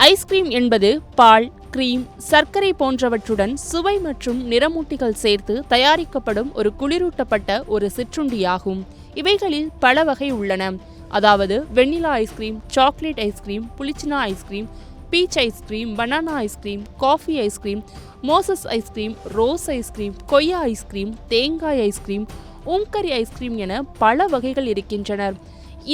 Ice cream என்பது பால், cream, சர்க்கரை போன்றவற்றுடன் சுவை மற்றும் நிறமூட்டிகள் சேர்த்து தயாரிக்கப்படும் ஒரு குளிரூட்டப்பட்ட ஒரு சிற்றுண்டியாகும். இவைகளில் பல வகை உள்ளன. அதாவது வெண்ணிலா ஐஸ்கிரீம், சாக்லேட் ஐஸ்கிரீம், புளிச்சினா ice cream, peach ice cream, banana ice cream, coffee ice cream, மோசஸ் ஐஸ்கிரீம், ரோஸ் ஐஸ்கிரீம், கொய்யா ஐஸ்கிரீம், தேங்காய் ஐஸ்கிரீம், உங்கரி ஐஸ்கிரீம் என பல வகைகள் இருக்கின்றன.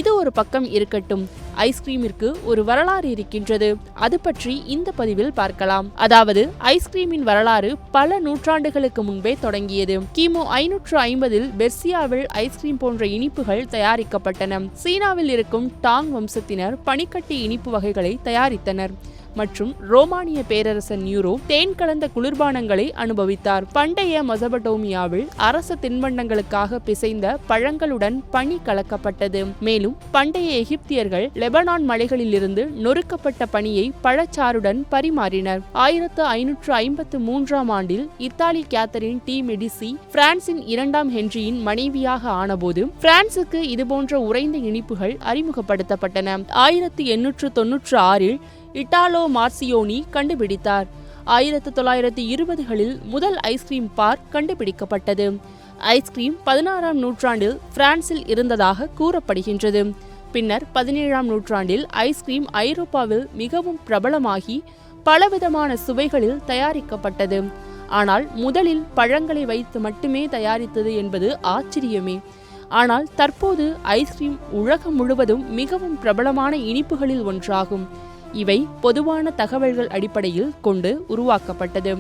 இது ஒரு பக்கம் இருக்கட்டும், ஐஸ்கிரீமிற்கு ஒரு வரலாறு இருக்கின்றது. அது பற்றி இந்த பதிவில் பார்க்கலாம். அதாவது ஐஸ்கிரீமின் வரலாறு பல நூற்றாண்டுகளுக்கு முன்பே தொடங்கியது. கிமு 550 பெர்சியாவில் ஐஸ்கிரீம் போன்ற இனிப்புகள் தயாரிக்கப்பட்டன. சீனாவில் இருக்கும் டாங் வம்சத்தினர் பனிக்கட்டி இனிப்பு வகைகளை தயாரித்தனர் மற்றும் ரோமானிய பேரரசன் நியூரோ தேன் கலந்த குளிர்பானங்களை அனுபவித்தார். பண்டைய மெசபடோமியாவில் அரச தின்பண்டங்களுக்காக பிசைந்த பழங்களுடன் பனி கலக்கப்பட்டது. மேலும் பண்டைய எகிப்தியர்கள் லெபனான் மலைகளிலிருந்து நொறுக்கப்பட்ட பனியை பழச்சாறுடன் பரிமாறினர். 1553 ஆண்டில் இத்தாலி கேத்தரின் டி மெடிசி பிரான்சின் 2ஆம் ஹென்ரியின் மனைவியாக ஆனபோது பிரான்சுக்கு இதுபோன்ற உறைந்த இனிப்புகள் அறிமுகப்படுத்தப்பட்டன. 1896 இட்டாலோ மார்சியோனி கண்டுபிடித்தார். 1920களில் முதல் ஐஸ்கிரீம் பார்க் கண்டுபிடிக்கப்பட்டது. ஐஸ்கிரீம் 16ஆம் நூற்றாண்டில் பிரான்சில் இருந்ததாக கூறப்படுகின்றது. பின்னர் 17ஆம் நூற்றாண்டில் ஐஸ்கிரீம் ஐரோப்பாவில் மிகவும் பிரபலமாகி பலவிதமான சுவைகளில் தயாரிக்கப்பட்டது. ஆனால் முதலில் பழங்களை வைத்து மட்டுமே தயாரித்தது என்பது ஆச்சரியமே. ஆனால் தற்போது ஐஸ்கிரீம் உலகம் முழுவதும் மிகவும் பிரபலமான இனிப்புகளில் ஒன்றாகும். இவை பொதுவான தகவல்கள் அடிப்படையில் கொண்டு உருவாக்கப்பட்டது.